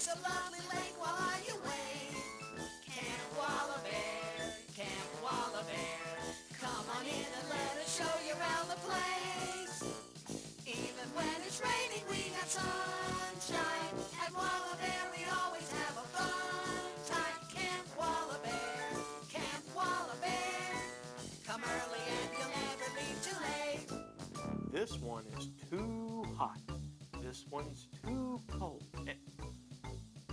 It's a lovely lake while you wait. Camp WALABEAR, Camp WALABEAR. Come on in and let us show you around the place. Even when it's raining, we have sunshine. At WALABEAR, we always have a fun time. Camp WALABEAR, Camp WALABEAR. Come early and you'll never leave too late. This one is too hot. This one's too cold.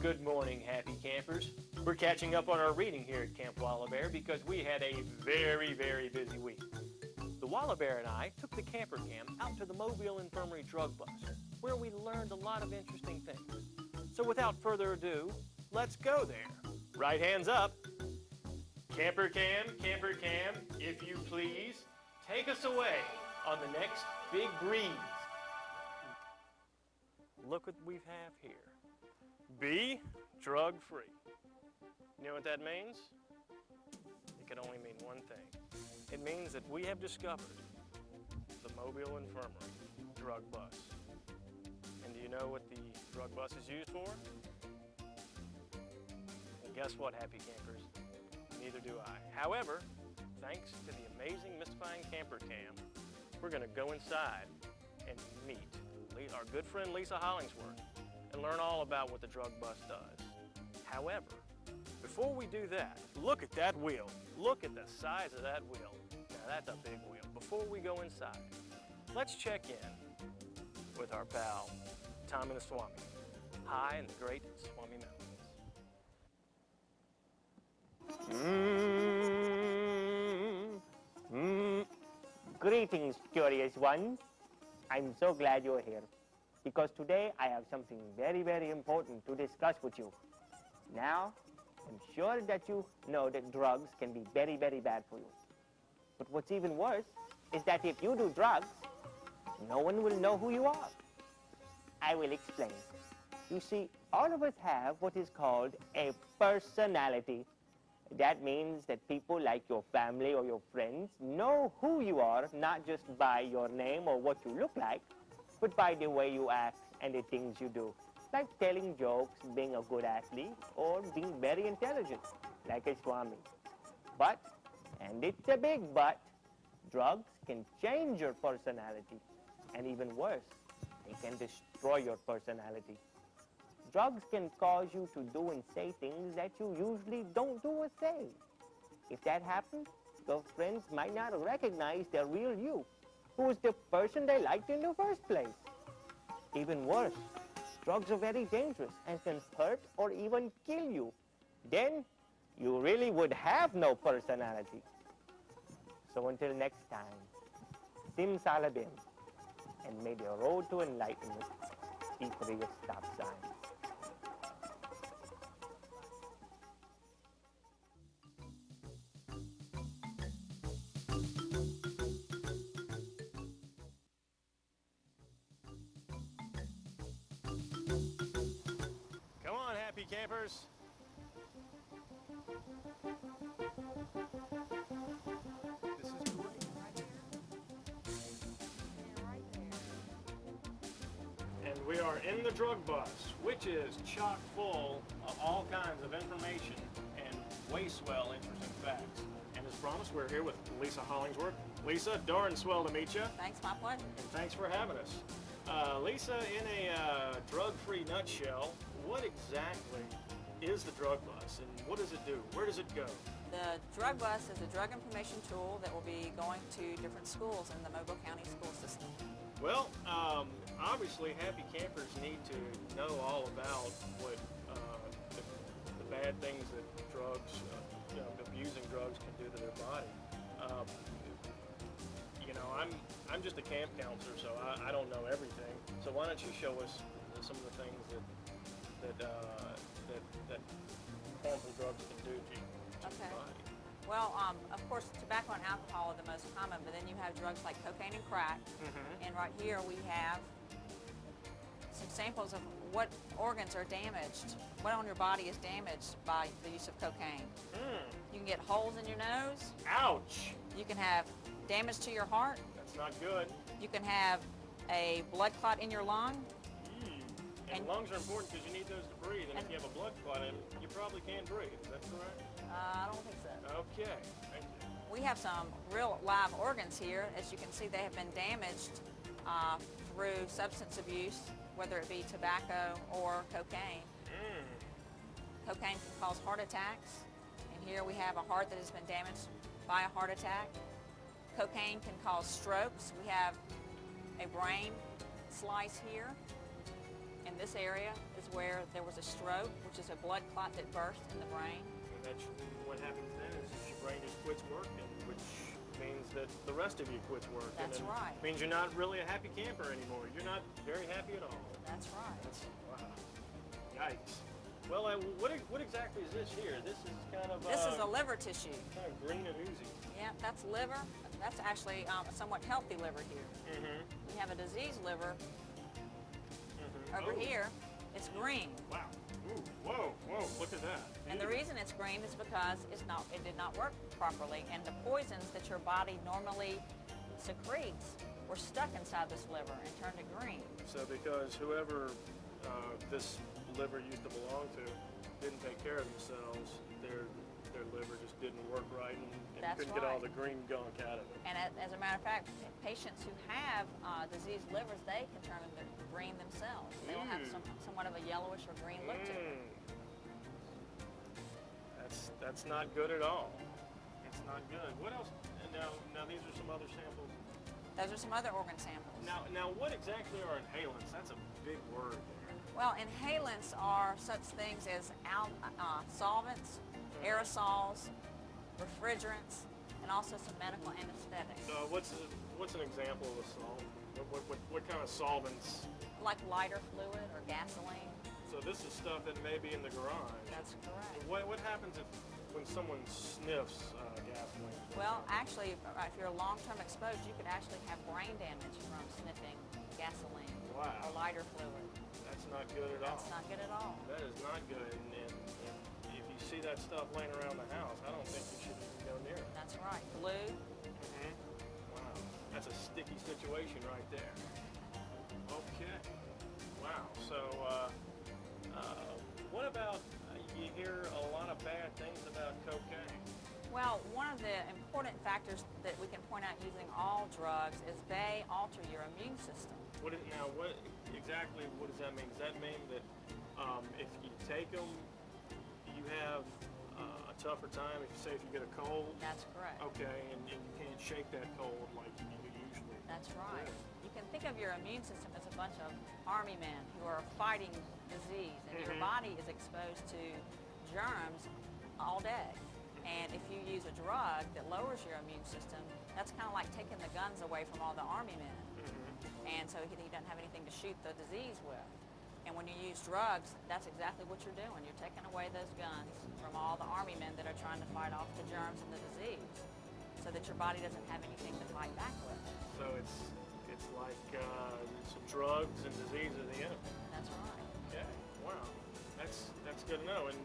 Good morning, happy campers. We're catching up on our reading here at Camp WALABEAR because we had a very, very busy week. The WALABEAR and I took the camper cam out to the Mobile Infirmary drug bus, where we learned a lot of interesting things. So without further ado, let's go there. Right hands up. Camper cam, if you please, take us away on the next big breeze. Look what we have here. Be drug-free. You know what that means? It can only mean one thing. It means that we have discovered the Mobile Infirmary drug bus. And do you know what the drug bus is used for? Well, guess what, happy campers? Neither do I. However, thanks to the amazing Mystifying Camper Cam, we're going to go inside and meet our good friend Lisa Hollingsworth and learn all about what the drug bus does. However, before we do that, look at that wheel. Look at the size of that wheel. Now that's a big wheel. Before we go inside, let's check in with our pal, Tom and the Swami, high in the great Swami Mountains. Greetings, curious ones. I'm so glad you're here because today I have something very, very important to discuss with you. Now, I'm sure that you know that drugs can be very, very bad for you. But what's even worse is that if you do drugs, no one will know who you are. I will explain. You see, all of us have what is called a personality. That means that people like your family or your friends know who you are, not just by your name or what you look like, but by the way you act and the things you do, like telling jokes, being a good athlete, or being very intelligent, like a Swami. But, and it's a big but, drugs can change your personality, and even worse, they can destroy your personality. Drugs can cause you to do and say things that you usually don't do or say. If that happens, your friends might not recognize the real you, who is the person they liked in the first place. Even worse, drugs are very dangerous and can hurt or even kill you. Then, you really would have no personality. So until next time, Sim Salabim, and may the road to enlightenment be for your stop sign. Come on, happy campers. This is great right here. Yeah, right there. And we are in the drug bus, which is chock full of all kinds of information and way swell interesting facts. And as promised, we're here with Lisa Hollingsworth. Lisa, darn swell to meet you. Thanks, my pleasure. And thanks for having us. Lisa, in a drug-free nutshell, what exactly is the drug bus and what does it do? Where does it go? The drug bus is a drug information tool that will be going to different schools in the Mobile County school system. Well, obviously happy campers need to know all about what the bad things that drugs, abusing drugs can do to their body. I'm just a camp counselor, so I don't know everything. So why don't you show us some of the things that harmful drugs can do to your body? Well, of course, tobacco and alcohol are the most common, but then you have drugs like cocaine and crack. Mm-hmm. And right here we have some samples of what organs are damaged, what on your body is damaged by the use of cocaine. You can get holes in your nose. Ouch! You can have damage to your heart. That's not good. You can have a blood clot in your lung. And lungs are important because you need those to breathe, and if you have a blood clot in, you probably can't breathe. Is that correct? I don't think so. Okay, thank you. We have some real live organs here. As you can see, they have been damaged through substance abuse, whether it be tobacco or cocaine. Cocaine can cause heart attacks, and here we have a heart that has been damaged by a heart attack. Cocaine can cause strokes. We have a brain slice here. In this area is where there was a stroke, which is a blood clot that burst in the brain. And that's what happens then is your brain just quits working, which means that the rest of you quits working. That's and right. Means you're not really a happy camper anymore. You're not very happy at all. That's right. Wow. Yikes. Well, what exactly is this here? This is kind of This is a liver tissue. kind of green and oozy. Yeah, that's liver. That's actually a somewhat healthy liver here. We have a diseased liver over here. It's green. Wow. Ooh, whoa, look at that. And the reason it's green is because it did not work properly, and the poisons that your body normally secretes were stuck inside this liver and turned it green. So because whoever this liver used to belong to didn't take care of themselves, their liver just didn't work right and That's couldn't get all right. the green gunk out of it. And as a matter of fact, patients who have diseased livers, they can turn them green themselves. They will have somewhat of a yellowish or green look to them. That's not good at all. It's not good. What else? Now these are some other samples. Those are some other organ samples. Now what exactly are inhalants? That's a big word there. Well, inhalants are such things as solvents, aerosols, refrigerants, and also some medical anesthetics. So what's an example of a solvent? What kind of solvents? Like lighter fluid or gasoline. So this is stuff that may be in the garage. That's correct. What happens when someone sniffs gasoline? Well, actually, if you're long-term exposed, you could actually have brain damage from sniffing gasoline Wow. or lighter fluid. That's not good at all. That's not good at all. That is not good. And if you see that stuff laying around the house, I don't think you should even go near it. That's right. Glue. Wow. That's a sticky situation right there. Okay. Wow. So, what about, you hear a lot of bad things about cocaine. Well, one of the important factors that we can point out using all drugs is they alter your immune system. What exactly does that mean? Does that mean that if you take them, you have a tougher time? If you get a cold? That's correct. Okay, and you can't shake that cold like you do usually. That's right. Yeah. You can think of your immune system as a bunch of army men who are fighting disease, and your body is exposed to germs all day. And if you use a drug that lowers your immune system, that's kind of like taking the guns away from all the army men. And so he doesn't have anything to shoot the disease with. And when you use drugs, that's exactly what you're doing. You're taking away those guns from all the army men that are trying to fight off the germs and the disease, so that your body doesn't have anything to fight back with. So it's like some drugs and disease are the enemy. That's right. Okay. Wow. That's good to know. And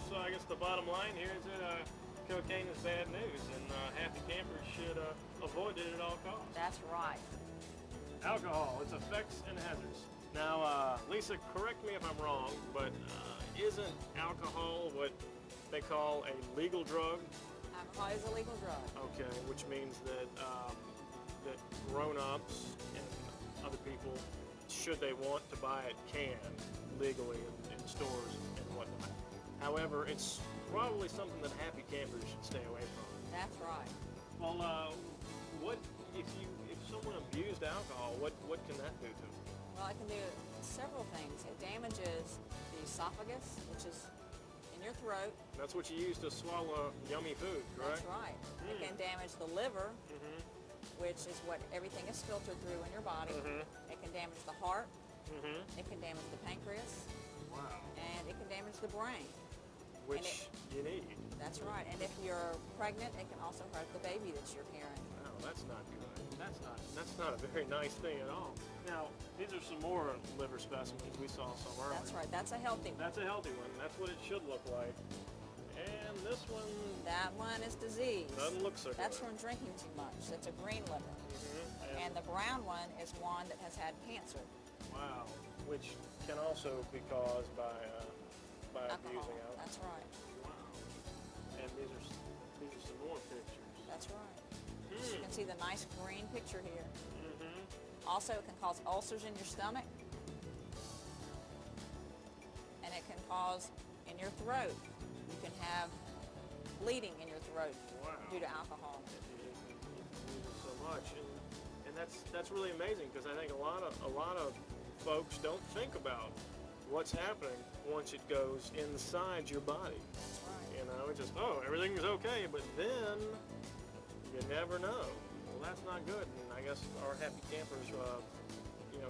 so I guess the bottom line here is that cocaine is bad news, and happy campers should avoid it at all costs. That's right. Alcohol, its effects and hazards. Now, Lisa, correct me if I'm wrong, but isn't alcohol what they call a legal drug? Alcohol is a legal drug. Okay, which means that that grown-ups and other people, should they want to buy it, can legally in stores and whatnot. However, it's probably something that happy campers should stay away from. That's right. Well, what if someone abused alcohol? What can that do to them? Well, it can do several things. It damages the esophagus, which is in your throat. That's what you use to swallow yummy food, correct? That's right. It can damage the liver, which is what everything is filtered through in your body. It can damage the heart. It can damage the pancreas. Wow. And it can damage the brain. Which you need. That's right. And if you're pregnant, it can also hurt the baby that you're carrying. No, that's not good. That's not a very nice thing at all. Now, these are some more liver specimens. We saw some earlier. That's right. That's a healthy one. That's a healthy one. That's what it should look like. And this one That one is disease. doesn't look so good. That's from drinking too much. That's a green liver. And the brown one is one that has had cancer. Wow. Which can also be caused by Alcohol. abusing alcohol. That's right. Wow. And these are some more pictures. That's right. You can see the nice green picture here. Mm-hmm. Also, it can cause ulcers in your stomach. And it can cause in your throat. You can have bleeding in your throat due to alcohol. You use it so much, and that's really amazing, because I think a lot of folks don't think about what's happening once it goes inside your body. That's right. You know, it's just, oh, everything's okay, but then you never know. Well, that's not good, and I guess our happy campers,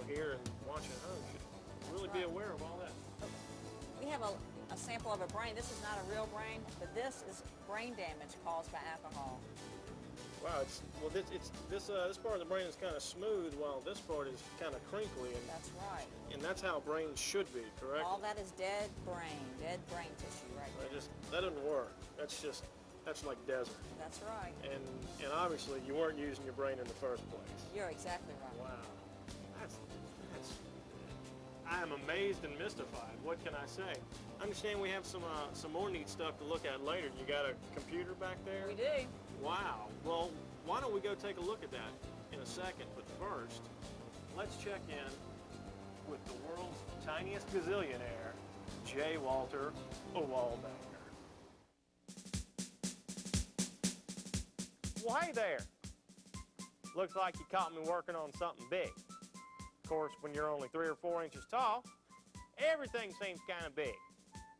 here and watching at home should really be aware of all that. We have a sample of a brain. This is not a real brain, but this is brain damage caused by alcohol. Wow, this part of the brain is kind of smooth, while this part is kind of crinkly, That's right. and that's how brains should be, correct? All that is dead brain tissue right there. That doesn't work. That's like desert. That's right. And obviously you weren't using your brain in the first place. You're exactly right. Wow, I am amazed and mystified. What can I say? I understand we have some more neat stuff to look at later. You got a computer back there? We do. Wow. Well, why don't we go take a look at that in a second? But first, let's check in with the world's tiniest gazillionaire, J. Walter WALABEAR. Well, hey there. Looks like you caught me working on something big. Of course, when you're only 3 or 4 inches tall, everything seems kind of big.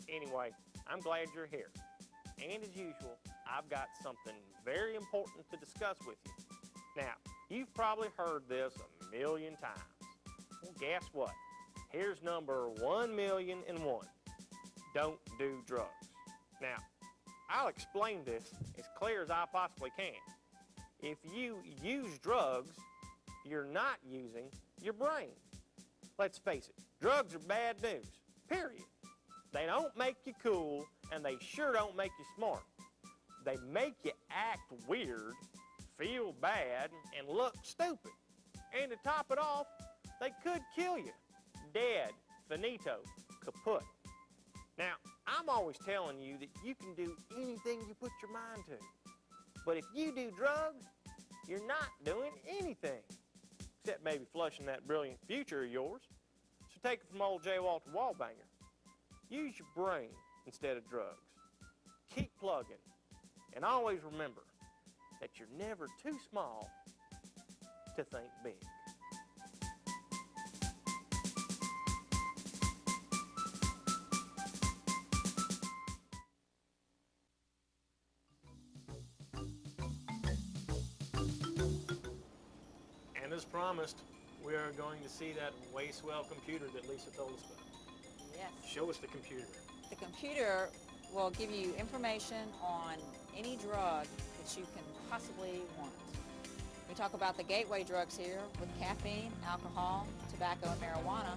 Anyway, I'm glad you're here. And as usual, I've got something very important to discuss with you. Now, you've probably heard this a million times. Well, guess what? Here's number 1,000,001. Don't do drugs. Now, I'll explain this as clear as I possibly can. If you use drugs, you're not using your brain. Let's face it, drugs are bad news, period. They don't make you cool, and they sure don't make you smart. They make you act weird, feel bad, and look stupid. And to top it off, they could kill you. Dead, finito, kaput. Now, I'm always telling you that you can do anything you put your mind to. But if you do drugs, you're not doing anything, except maybe flushing that brilliant future of yours. So take it from old J. Walter WALABEAR. Use your brain instead of drugs. Keep plugging. And always remember that you're never too small to think big. And as promised, we are going to see that way swell computer that Lisa told us about. Yes. Show us the computer. The computer will give you information on any drug that you can possibly want. We talk about the gateway drugs here with caffeine, alcohol, tobacco, and marijuana.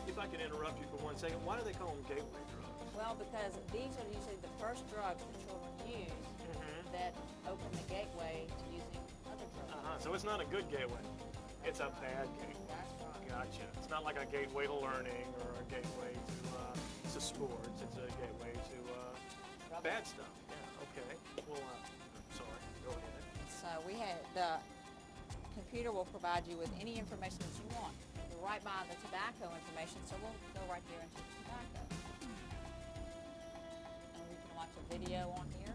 If I can interrupt you for 1 second, why do they call them gateway drugs? Well, because these are usually the first drugs that children use that open the gateway to using other drugs. So it's not a good gateway. It's a bad gateway. That's right. Gotcha. It's not like a gateway to learning or a gateway to sports. It's a gateway to bad stuff. Yeah, okay. Well, sorry. Go ahead. So the computer will provide you with any information that you want. You're right by the tobacco information, so we'll go right here into the tobacco. And we can watch a video on here.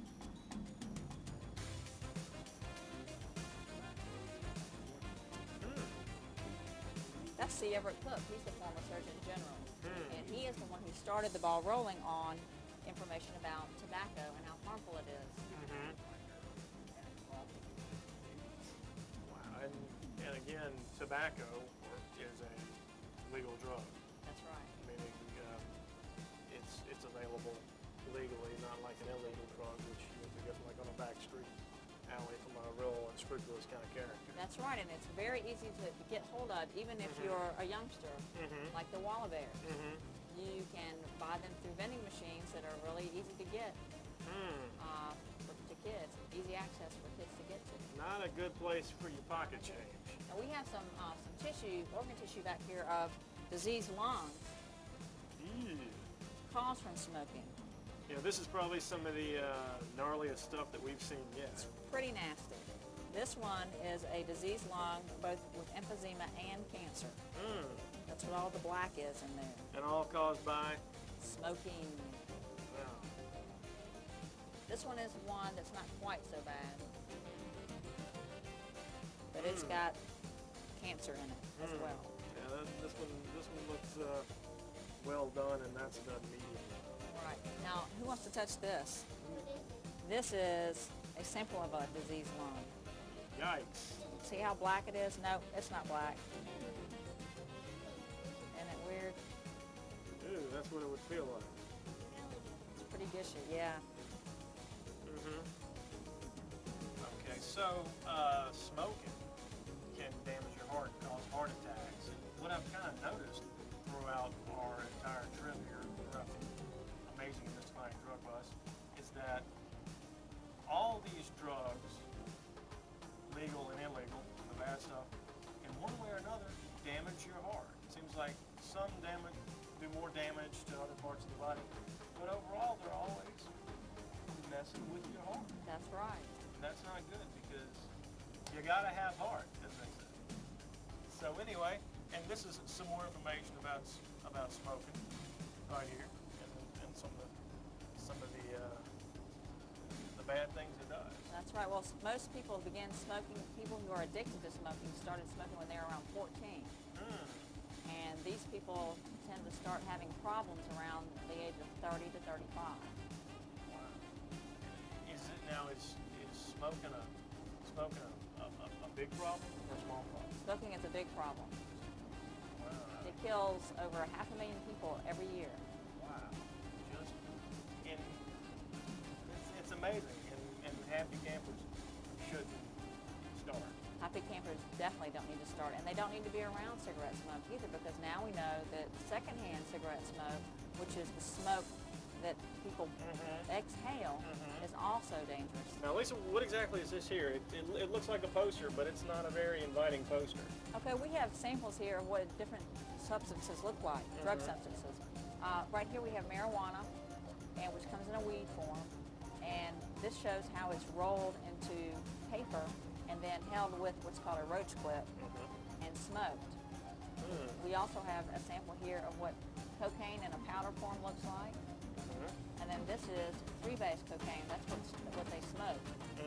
That's C. Everett Cook. He's the former Surgeon General. And he is the one who started the ball rolling on information about tobacco and how harmful it is. Wow. And again, tobacco is a legal drug. That's right. Meaning it's available legally, not like an illegal drug, which you get like on a back street alley from a real unscrupulous kind of character. That's right, and it's very easy to get hold of, even if you're a youngster, like the WALABEAR. You can buy them through vending machines that are really easy to get to kids, easy access for kids to get to. Not a good place for your pocket change. Now we have some tissue, organ tissue back here of diseased lung Ew. caused from smoking. Yeah, this is probably some of the gnarliest stuff that we've seen yet. It's pretty nasty. This one is a diseased lung, both with emphysema and cancer. Mm. That's what all the black is in there. And all caused by? Smoking. Well, This one is one that's not quite so bad. But it's got cancer in it as well. yeah, this one looks well done, and that's done medium. Right. Now, who wants to touch this? This is a sample of a diseased lung. Yikes. See how black it is? No, it's not black. Isn't it weird? Ooh, that's what it would feel like. It's pretty gushy, yeah. Okay, so smoking can damage your heart and cause heart attacks. And what I've kind of noticed throughout our entire trip here, throughout the amazing and mystifying drug bus, is that all these drugs, legal and illegal, the bad stuff, in one way or another, damage your heart. It seems like some do more damage to other parts of the body, but overall, they're always messing with your heart. That's right. That's not good because you gotta have heart, as they say. So anyway, and this is some more information about smoking right here, and some of the bad things it does. That's right. Well, most people begin smoking, people who are addicted to smoking started smoking when they were around 14. And these people tend to start having problems around the age of 30 to 35. Wow. Is smoking a big problem or a small problem? Smoking is a big problem. Wow. It kills over 500,000 people every year. Wow. It's amazing, and happy campers should start. Happy campers definitely don't need to start, and they don't need to be around cigarette smoke either, because now we know that secondhand cigarette smoke, which is the smoke that people exhale, is also dangerous. Now, Lisa, what exactly is this here? It looks like a poster, but it's not a very inviting poster. Okay, we have samples here of what different substances look like, drug substances. Right here we have marijuana, and which comes in a weed form, and this shows how it's rolled into paper and then held with what's called a roach clip and smoked. We also have a sample here of what cocaine in a powder form looks like. And then this is freebase cocaine. That's what they smoke. The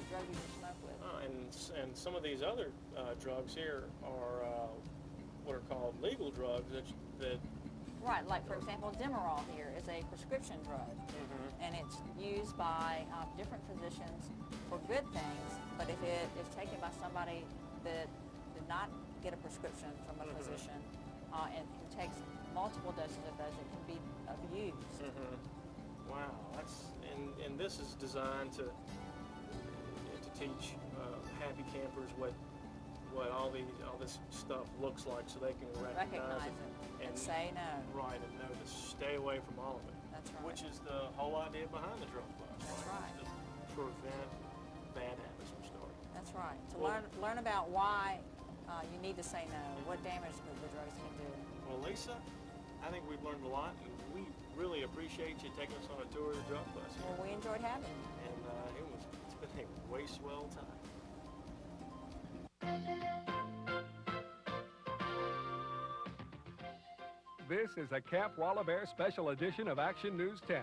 drug users smoke with. And some of these other drugs here are what are called legal drugs that Right, like for example, Demerol here is a prescription drug, and it's used by different physicians for good things, but if it is taken by somebody that did not get a prescription from a physician and who takes multiple doses of those, it can be abused. Wow, and this is designed to teach happy campers what all this stuff looks like, so they can recognize it and say no. Right, and know to stay away from all of it. That's right. Which is the whole idea behind the drug bus. That's right. To prevent bad habits from starting. That's right. To Well, learn about why you need to say no, what damage the drugs can do. Well, Lisa, I think we've learned a lot, and we really appreciate you taking us on a tour of the drug bus here. Well, we enjoyed having you. And it's been a way swell time. This is a Camp WALABEAR special edition of Action News 10.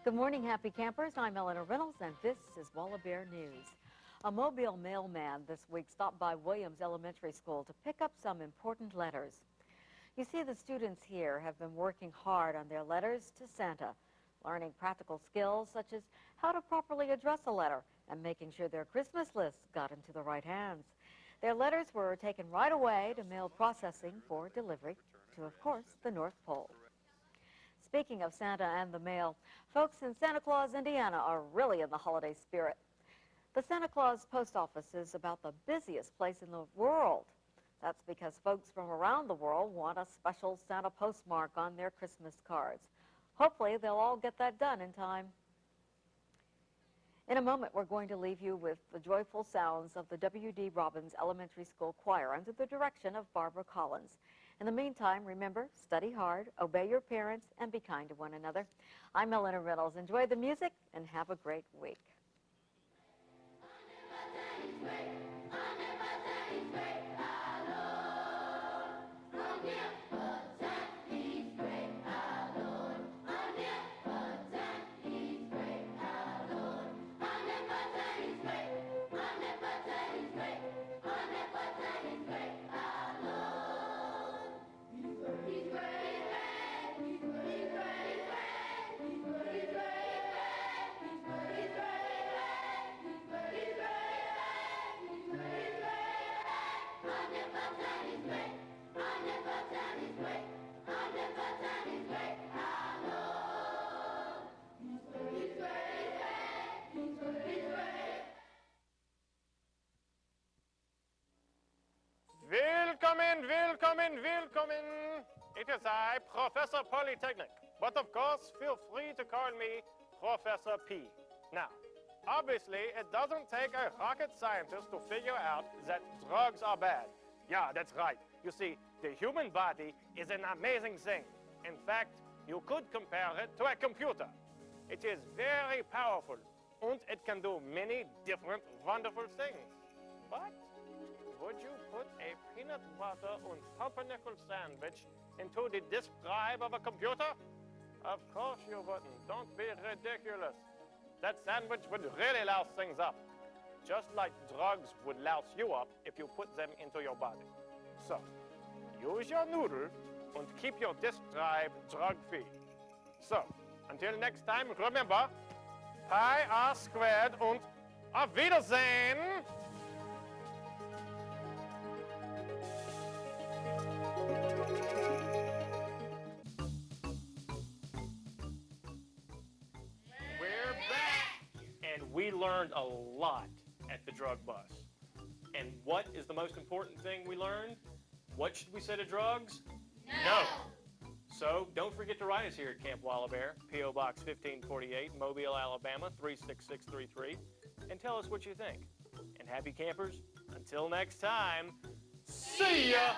Good morning, happy campers. I'm Eleanor Reynolds, and this is WALABEAR News. A Mobile mailman this week stopped by Williams Elementary School to pick up some important letters. You see, the students here have been working hard on their letters to Santa, learning practical skills such as how to properly address a letter and making sure their Christmas lists got into the right hands. Their letters were taken right away to mail processing for delivery to, of course, the North Pole. Speaking of Santa and the mail, folks in Santa Claus, Indiana are really in the holiday spirit. The Santa Claus post office is about the busiest place in the world. That's because folks from around the world want a special Santa postmark on their Christmas cards. Hopefully, they'll all get that done in time. In a moment, we're going to leave you with the joyful sounds of the W.D. Robbins Elementary School Choir under the direction of Barbara Collins. In the meantime, remember, study hard, obey your parents, and be kind to one another. I'm Eleanor Reynolds. Enjoy the music and have a great week. Willkommen, willkommen, willkommen. It is I, Professor Polytechnic. But of course, feel free to call me Professor P. Now, obviously, it doesn't take a rocket scientist to figure out that drugs are bad. Yeah, that's right. You see, the human body is an amazing thing. In fact, you could compare it to a computer. It is very powerful, and it can do many different wonderful things. But would you put a peanut butter and pumpernickel sandwich into the disk drive of a computer? Of course you wouldn't. Don't be ridiculous. That sandwich would really louse things up, just like drugs would louse you up if you put them into your body. So, use your noodle and keep your disk drive drug-free. So, until next time, remember, pi r squared und auf Wiedersehen! We learned a lot at the drug bus. And what is the most important thing we learned? What should we say to drugs? No. So don't forget to write us here at Camp WALABEAR, P.O. Box 1548, Mobile, Alabama 36633, and tell us what you think. And happy campers, until next time, see ya!